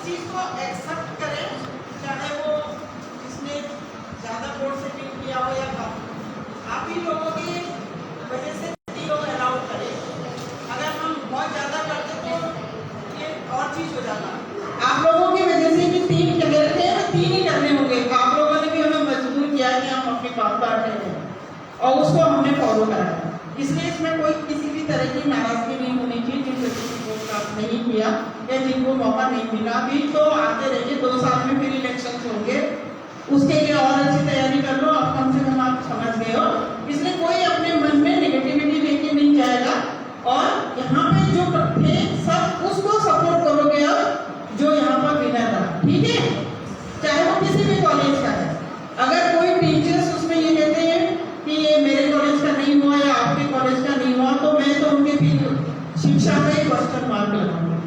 चीज़ को एक्सेप्ट करें, चाहे वो इसने ज़्यादा वोट सेटिंग किया हो या कम। आप ही लोगों की वजह से 3 लोग अलाउड करें। अगर हम बहुत ज़्यादा करते तो ये और चीज़ हो जाता। आप लोगों की वजह से भी 3 चले थे, 3 ही करने होंगे। आप लोगों ने भी हमें मजबूर किया कि हम अपनी बात काटते हैं और उसको हमने फॉलो कराया। इसलिए इसमें कोई किसी भी तरह की नाराजगी नहीं होनी चाहिए जिन बच्चों ने वोट कास्ट नहीं किया या जिनको मौका नहीं मिला। भी तो आते रहिए, 2 साल में फिर इलेक्शन होंगे, उसके लिए और अच्छी तैयारी कर लो। अब कम से कम आप समझ गए हो, इसलिए कोई अपने मन में नेगेटिविटी लेके नहीं जाएगा। और यहाँ पे जो थे सब उसको सपोर्ट करोगे अब जो यहाँ पर विनर रहा, ठीक है, चाहे वो किसी भी कॉलेज का है। अगर कोई टीचर्स उसमें ये कहते हैं कि ये मेरे कॉलेज का नहीं हुआ या आपके कॉलेज का नहीं हुआ, तो मैं तो उनके भी शिक्षा का ही क्वेश्चन मार्क लगाऊंगी,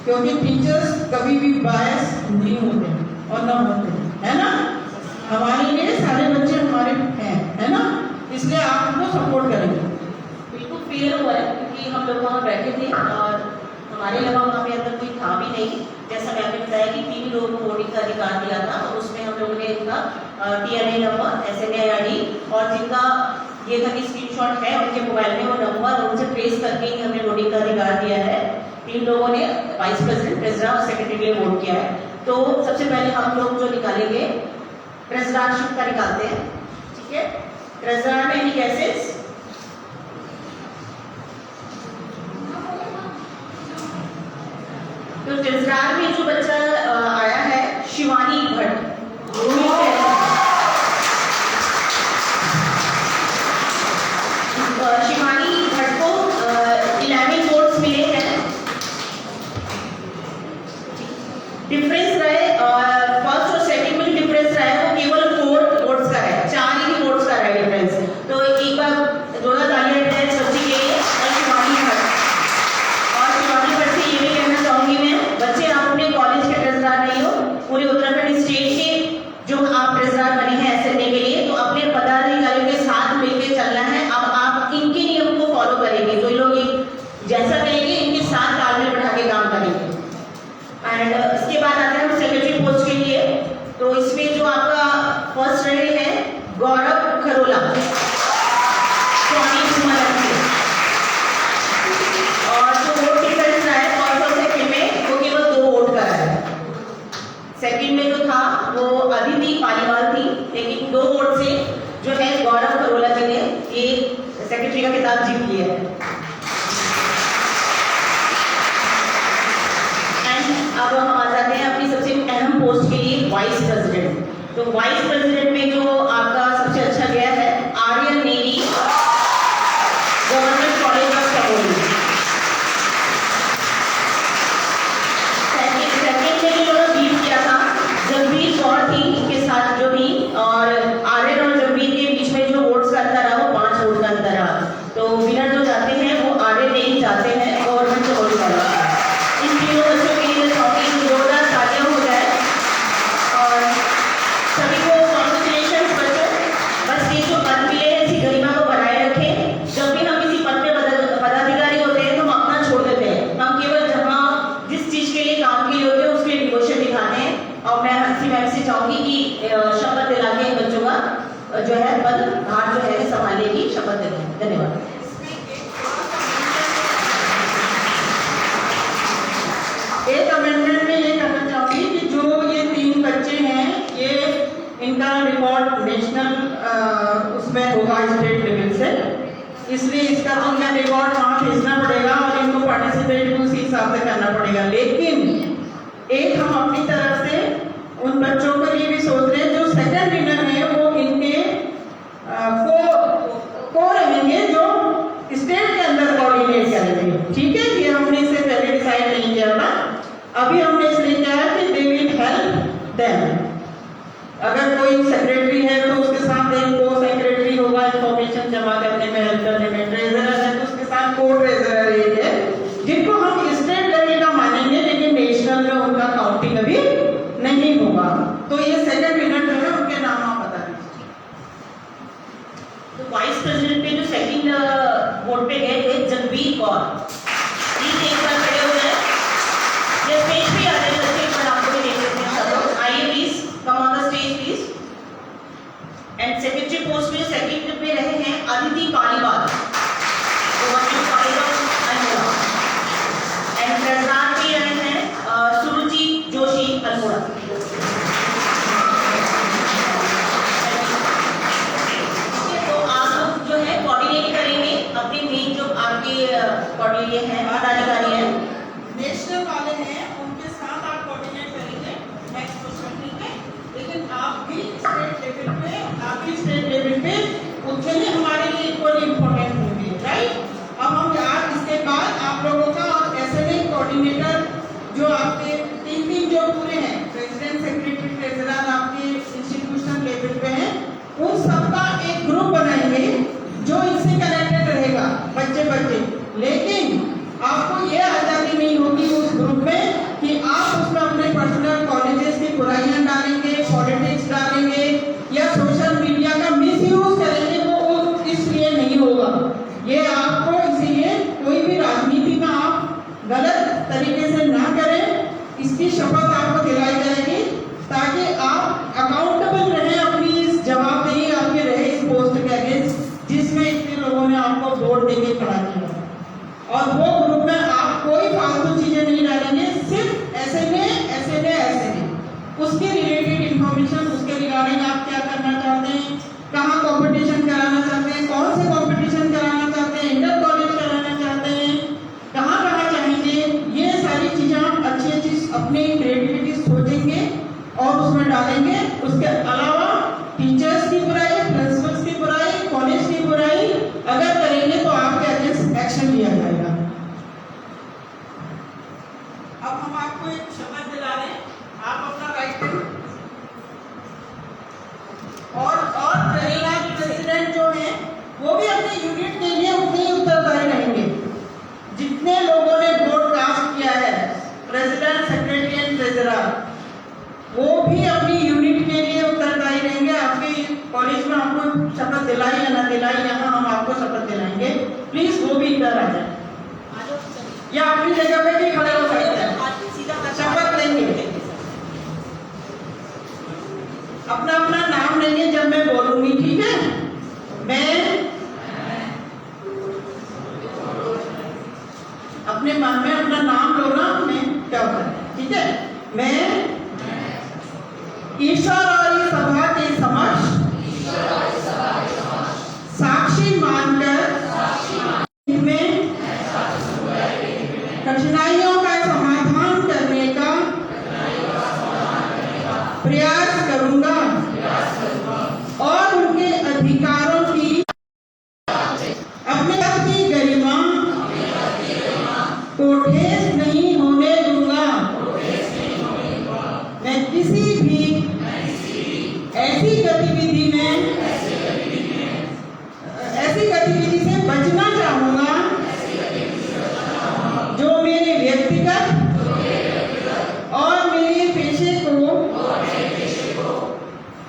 क्योंकि टीचर्स कभी भी बायस नहीं होते और न होते, है ना। हमारे लिए सारे बच्चे हमारे हैं, है ना, इसलिए आप उनको सपोर्ट करेंगे। बिल्कुल क्लियर हुआ है, क्योंकि हम लोग वहाँ बैठे थे और हमारे अलावा वहाँ पे अंदर कोई था भी नहीं। जैसा मैंने बताया कि 3 लोगों को वोटिंग का अधिकार दिया था और उसमें हम लोगों ने इनका TNA नंबर, SMA ID और जिनका ये था कि स्क्रीनशॉट है उनके मोबाइल में वो नंबर और उनसे ट्रेस करके ही हमने वोटिंग का अधिकार दिया है। 3 लोगों ने वाइस प्रेसिडेंट, ट्रेजरर और सेक्रेटरी के लिए वोट किया है। तो सबसे पहले हम लोग जो निकालेंगे ट्रेजररशिप का निकालते हैं, ठीक है। ट्रेजरर में एनी केसेस? तो ट्रेजरर में जो बच्चा आया है शिवानी भट्ट, शिवानी भट्ट को 11 वोट्स मिले हैं। डिफरेंस रहे फर्स्ट और सेकंड में डिफरेंस रहा है वो केवल 4 वोट्स का है, 4 ही वोट्स का है डिफरेंस। तो एक बार जोड़ा तालियां दें इस बच्चे के लिए और शिवानी भट्ट। और शिवानी भट्ट से ये भी कहना चाहूंगी मैं, बच्चे आप अपने कॉलेज के ट्रेजरर नहीं हो, पूरे उत्तराखंड स्टेट के जो आप ट्रेजरर बने हैं SMA के लिए, तो अपने पदाधिकारियों के साथ मिलकर चलना है। अब आप इनके नियम को फॉलो करेंगे, तो ये लोग जैसा कहेंगे इनके साथ तालमेल बढ़ा के काम करेंगे। एंड इसके बाद आते हैं हम सेक्रेटरी पोस्ट के लिए। तो इसमें जो आपका फर्स्ट रहे हैं गौरव खरोला, स्वामी स्मरण से। और जो वोट डिफरेंस रहा है फर्स्ट और सेकंड में वो केवल 2 वोट का है। सेकंड में जो था वो अदिति पालीवाल थी, लेकिन 2 वोट से जो है गौरव खरोला जी ने ये सेक्रेटरी का खिताब जीत लिया है। अब हम आ जाते हैं अपनी सबसे अहम पोस्ट के लिए, वाइस प्रेसिडेंट। तो वाइस प्रेसिडेंट में जो आपका सबसे अच्छा गया है Aryan Negi, government college of Chamoli. Second में जो बीट किया था जगबीर कौर थी, के साथ जो भी, और आर्यन और जगबीर के बीच में जो वोट्स का अंतर रहा वो 5 वोट का अंतर रहा। तो विनर जो जाते हैं वो आर्यन नेगी जाते हैं गवर्नमेंट चमोली कॉलेज। इन तीनों बच्चों के लिए जोरदार तालियां हो जाए और सभी को कॉन्ग्रेचुलेशन बच्चों। बस ये जो पद मिले हैं इसी गरिमा को बनाए रखें। जब भी हम किसी पद पे पदाधिकारी होते हैं तो हम अपना छोड़ देते हैं, हम केवल जहाँ जिस चीज के लिए काम के लिए होते हैं उसके लिए डिवोशन दिखाते हैं। और मैं हंसी मैम से चाहूंगी कि शपथ दिला के बच्चों का जो है पद भार जो है संभालने की शपथ देते। धन्यवाद। एक अमेंडमेंट में ये कहना चाहूँगी कि जो ये 3 बच्चे हैं ये इनका रिकॉर्ड नेशनल उसमें होगा स्टेट लेवल से, इसलिए इसका तो इनका रिकॉर्ड वहाँ भेजना पड़ेगा और इनको पार्टिसिपेट उसी हिसाब से करना पड़ेगा। लेकिन एक हम अपनी तरफ से उन बच्चों के लिए भी सोच रहे हैं जो सेकंड विनर है वो इनके को रहेंगे जो स्टेट के अंदर कोऑर्डिनेट करेंगे, ठीक है। ये हमने इससे पहले डिसाइड नहीं किया था, अभी हमने इसलिए किया है कि दे विल हेल्प देम। अगर कोई सेक्रेटरी है तो उसके साथ एक को सेक्रेटरी होगा इंफॉर्मेशन जमा करने में, हेल्प करने में। ट्रेजरर है तो उसके साथ को ट्रेजरर एक है, जिनको हम स्टेट लेवल का मानेंगे लेकिन नेशनल में उनका काउंटिंग अभी नहीं होगा। तो ये सेकंड विनर जो है उनके नाम आप बता दीजिए। तो वाइस प्रेसिडेंट पे जो सेकंड वोट पे गए थे जगबीर कौर, प्लीज एक बार खड़े हो जाए, ये स्टेज पे आ जाए, राष्ट्रीय स्टेट लेवल पे उतने ही हमारे लिए इक्वली इम्पोर्टेंट होंगे, राइट। अब हम आज इसके बाद आप लोगों का और SMA कोऑर्डिनेटर जो आपके तीन जो पूरे हैं, प्रेसिडेंट, सेक्रेटरी, ट्रेजरर आपके इंस्टीट्यूशनल लेवल पे हैं, उन सबका एक ग्रुप बनाएंगे जो इनसे कनेक्टेड रहेगा बच्चे। लेकिन आपको ये आज़ादी नहीं होगी उस ग्रुप में कि आप उसमें अपने पर्सनल कॉलेजेस की बुराइयां डालेंगे, पॉलिटिक्स डालेंगे या सोशल मीडिया का मिसयूज करेंगे, वो इसलिए नहीं होगा। ये आपको इसीलिए कोई भी राजनीति में आप गलत तरीके से ना करें, इसकी शपथ आपको दिलाई जाएगी ताकि आप अकाउंटेबल रहें अपनी इस जवाबदेही आपके रहे इस पोस्ट के अगेंस्ट जिसमें इतने लोगों ने आपको वोट देके खड़ा किया। और वो ग्रुप में आप कोई फालतू चीजें नहीं डालेंगे, सिर्फ ऐसे उसके रिलेटेड इंफॉर्मेशन, उसके रिगार्डिंग आप क्या करना चाहते हैं, कहाँ कंपटीशन कराना चाहते हैं, कौन से कंपटीशन कराना चाहते हैं, इंटर कॉलेज कराना चाहते हैं, कहाँ चाहेंगे, ये सारी चीजें आप अच्छी अपनी क्रिएटिविटी सोचेंगे और उसमें डालेंगे। उसके अलावा टीचर्स की बुराई, प्रिंसिपल्स की बुराई, कॉलेज की बुराई अगर करेंगे तो आपके अगेंस्ट एक्शन लिया जाएगा। अब हम आपको एक शपथ दिला रहे हैं, आप अपना राइट और प्रेसिडेंट जो है वो भी अपने यूनिट के लिए उतने ही उत्तरदायी रहेंगे। जितने लोगों ने वोट कास्ट किया है, प्रेसिडेंट, सेक्रेटरी एंड ट्रेजरर, वो भी अपनी यूनिट के लिए उत्तरदायी रहेंगे। आपके कॉलेज में आपको शपथ दिलाई या ना दिलाई, यहाँ हम आपको शपथ दिलाएंगे। प्लीज वो भी इधर आ जाए या अपनी जगह पे भी खड़े हो सकते हैं, शपथ लेंगे। अपना नाम लेंगे जब मैं बोलूंगी, ठीक है। मैं अपने मन में अपना नाम लो ना, मैं क्या होता है, ठीक है। मैं ईश्वर और इस सभा के समक्ष साक्षी मानकर में कठिनाइयों का समाधान करने का प्रयास करूंगा और उनके अधिकारों की, अपने पद की गरिमा को ठेस नहीं होने दूंगा। मैं किसी भी ऐसी गतिविधि से बचना चाहूंगा जो मेरे व्यक्तिगत और मेरे पेशे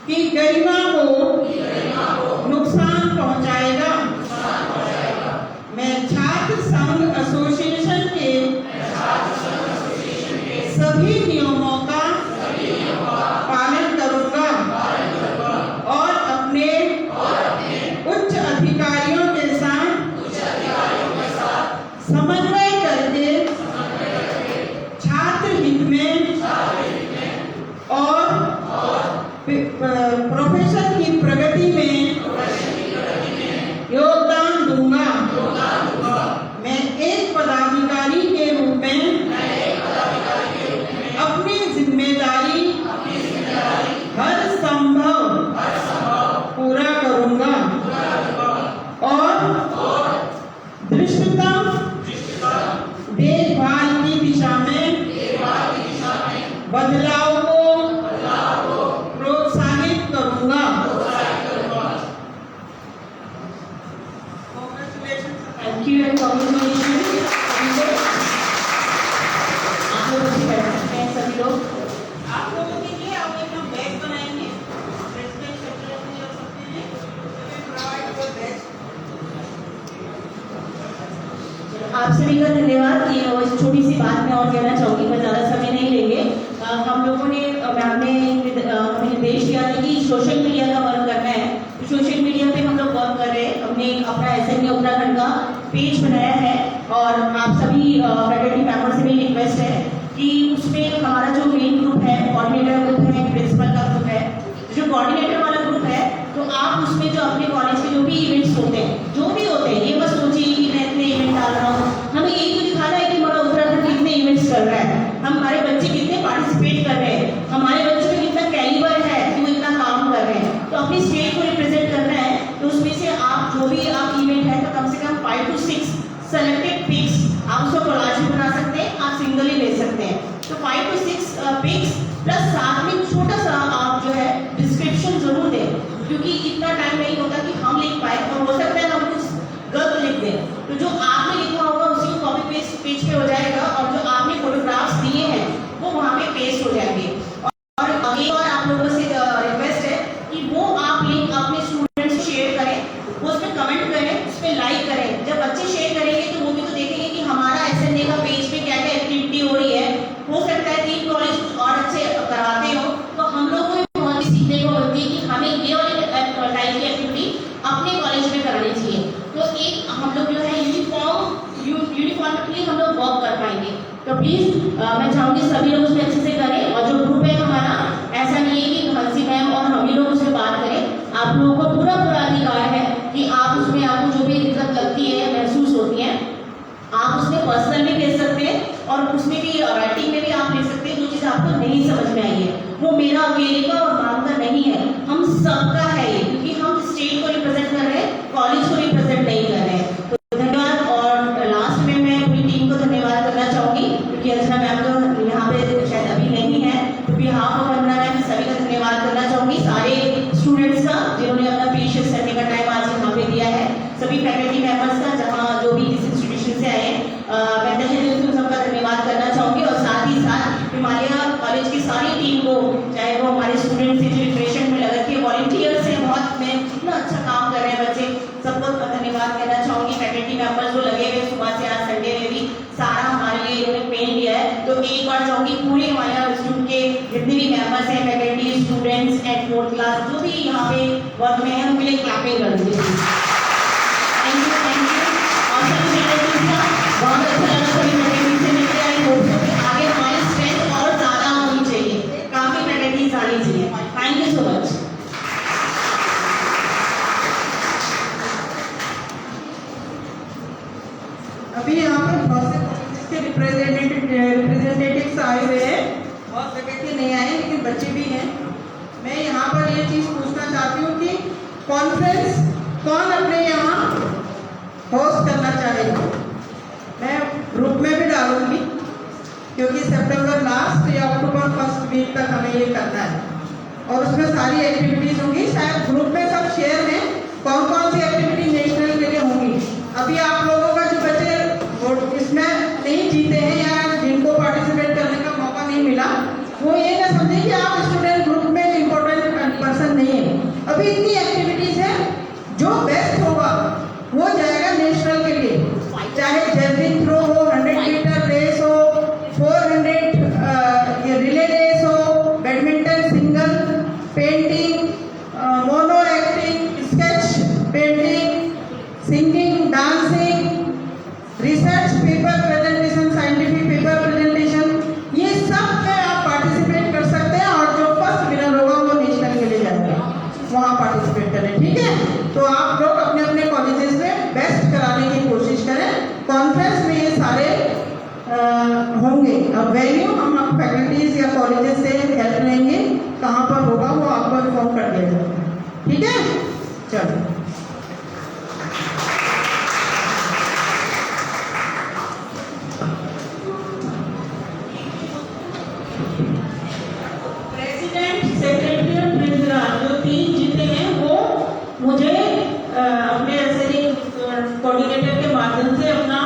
की गरिमा को नुकसान पहुंचाएगा। मैं छात्र संघ एसोसिएशन के सभी नियमों का पालन करूंगा और अपने उच्च अधिकारियों के साथ समन्वय करके छात्र हित में और प्रोफेशन की प्रगति में योगदान दूंगा। मैं एक पदाधिकारी के रूप में अपनी जिम्मेदारी हर संभव पूरा करूंगा और दृष्टतम देखभाल की दिशा में बदलाव को प्रोत्साहित करूंगा। Thank you and congratulation. आप लोग अच्छी बैठ सकते हैं, सभी लोग। आप लोगों के लिए हम एक बैग बनाएंगे, प्रेसिडेंट, सेक्रेटरी और सबके लिए प्रोवाइड बैग। आप सभी का धन्यवाद कि इस छोटी सी बात में और कहना चाहूँगी, मैं ज़्यादा समय नहीं लेंगे। हम लोगों ने हमें निर्देश दिया था कि सोशल मीडिया का वर्क करना है, तो सोशल मीडिया पे हम लोग वर्क कर रहे हैं। हमने अपना SMA उत्तराखंड का पेज बनाया है और आप सभी फैकल्टी मेंबर से भी रिक्वेस्ट है कि उसमें हमारा जो मेन ग्रुप है, कोऑर्डिनेटर ग्रुप है, प्रिंसिपल का ग्रुप है, जो कोऑर्डिनेटर वाला ग्रुप है, तो आप उसमें जो अपने कॉलेज के जो भी इवेंट्स होते हैं, जो भी होते हैं, ये बस सोचिए कि मैं इतने इवेंट डाल रहा हूँ। हमें यही तो दिखाना है कि हमारा उत्तराखंड कितने इवेंट्स कर रहा है, हमारे बच्चे कितने पार्टिसिपेट कर रहे हैं, हमारे बच्चों में कितना कैलिबर है कि वो इतना काम कर रहे हैं। तो अपनी स्टेट को रिप्रेजेंट प्लस साथ में छोटा सा आप जो है डिस्क्रिप्शन जरूर दें, क्योंकि इतना टाइम नहीं होता कि हम लिख पाए और हो सकता है हम कुछ गलत लिख दें। तो जो आपने लिखा होगा उसी को कॉपी पेस्ट पेज पे हो जाएगा और जो आपने फोटोग्राफ्स दिए हैं वो वहाँ पे पेस्ट हो जाएंगे। और एक और आप लोगों से रिक्वेस्ट है कि वो आप लिंक अपने स्टूडेंट्स से शेयर करें, वो उस पर कमेंट करें, उस पर लाइक करें। जब बच्चे शेयर करेंगे तो वो भी तो देखेंगे कि हमारा SNA का पेज पे क्या क्या एक्टिविटी हो रही है। हो सकता है 3 कॉलेज कुछ और अच्छे कराते हो तो हम लोग को भी बहुत सीखने को मिलती है कि हमें ये वाली टाइप की एक्टिविटी अपने कॉलेज में करानी चाहिए। तो एक हम लोग जो है यूनिफॉर्मली हम लोग वर्क कर पाएंगे। तो प्लीज़ मैं चाहूँगी सभी लोग उसमें अच्छे से करें और जो ग्रुप है हमारा, ऐसा नहीं है कि हंसी मैम और हम ही लोग उसमें बात करें। आप लोगों को पूरा अधिकार है कि आप उसमें आपको जो भी दिक्कत लगती है महसूस होती है आप उसमें पर्सनल में भेज सकते हैं और उसमें भी राइटिंग में भी आप भेज सकते हैं। जो चीज़ आपको नहीं समझ में आई है वो मेरा अकेले का और काम का नहीं है, हम सबका है ये, क्योंकि हम स्टेट को रिप्रेजेंट कर रहे हैं, कॉलेज को रिप्रेजेंट नहीं कर रहे हैं। तो धन्यवाद। और लास्ट में मैं पूरी टीम को धन्यवाद करना चाहूँगी क्योंकि अर्चना मैम तो यहाँ पे शायद अभी नहीं है, तो बिहाफ ऑफ वंदना मैम सभी का धन्यवाद करना चाहूँगी, सारे स्टूडेंट्स का जिन्होंने अपना प्रीशियस संडे का टाइम आज यहाँ पे दिया है, सभी फैकल्टी मेंबर्स का जहाँ जो भी इस इंस्टीट्यूशन से आए मैं तहे दिल से सबका धन्यवाद करना चाहूँगी। और साथ ही साथ हिमालय कॉलेज की सारी टीम को, चाहे वो हमारे स्टूडेंट्स से जो रिक्रेशन में लगे थे, वॉलंटियर्स से बहुत में कितना अच्छा काम कर रहे हैं बच्चे, सबको धन्यवाद करना चाहूँगी। फैकल्टी मेंबर्स जो लगे हुए सुबह से आज संडे में भी सारा हमारे लिए इन्होंने पेन लिया है। तो एक बार चाहूँगी पूरे हमारे इंस्टीट्यूट के जितने भी मेंबर्स हैं, faculty, students and 4th class जो भी यहाँ पे वर्क में है उनके लिए क्लैपिंग कर दीजिए। Thank you, thank you. और सभी फैकल्टीज का बहुत अच्छा लगा, सभी फैकल्टी से मिलकर आई होप सो कि आगे हमारी स्ट्रेंथ और ज़्यादा होनी चाहिए, काफ़ी फैकल्टीज आनी चाहिए। Thank you so much. अभी यहाँ पर बहुत से कॉलेजेस के रिप्रेजेंटेटिव्स आए हुए हैं, बहुत फैकल्टी नहीं आए लेकिन बच्चे भी हैं। मैं यहाँ पर ये चीज़ पूछना चाहती हूँ कि कॉन्फ्रेंस कौन अपने यहाँ होस्ट करना चाहेगा। मैं ग्रुप में भी डालूंगी क्योंकि सितंबर लास्ट या अक्टूबर फर्स्ट वीक तक हमें ये करना है और उसमें सारी एक्टिविटीज़ होंगी। शायद ग्रुप में सब शेयर हैं कौन कौन सी एक्टिविटी नेशनल के लिए होंगी। अभी आप लोगों का जो बच्चे इसमें नहीं जीते हैं या जिनको पार्टिसिपेट करने का मौका नहीं मिला, वो ये ना समझे कि आप स्टूडेंट ग्रुप में इम्पोर्टेंट पर्सन नहीं है। अभी इतनी एक्टिविटीज़ है, जो बेस्ट होगा वो जाएगा नेशनल के लिए, चाहे जेवलिन थ्रो हो, 100 मीटर रेस हो, 400 रिले रेस हो, badminton, single, painting, mono acting, sketch painting, singing, dancing, research paper presentation, scientific paper presentation, ये सब में आप पार्टिसिपेट कर सकते हैं और जो फर्स्ट विनर होगा वो नेशनल के लिए जाएगा, वहाँ पार्टिसिपेट करें। ठीक है, तो आप लोग अपने अपने कॉलेजेस में बेस्ट कराने की कोशिश करें। कॉन्फ्रेंस में ये सारे होंगे। अब वेन्यू हम फैकल्टीज या कॉलेजेस से हेल्प लेंगे, कहाँ पर होगा वो आपको इन्फॉर्म कर दिया जाएगा। ठीक है, चलो। प्रेसिडेंट, सेक्रेटरी और ट्रेजरर जो 3 जीते हैं वो मुझे अपने कोऑर्डिनेटर के माध्यम से अपना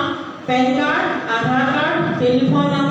पैन कार्ड, आधार कार्ड, टेलीफोन नंबर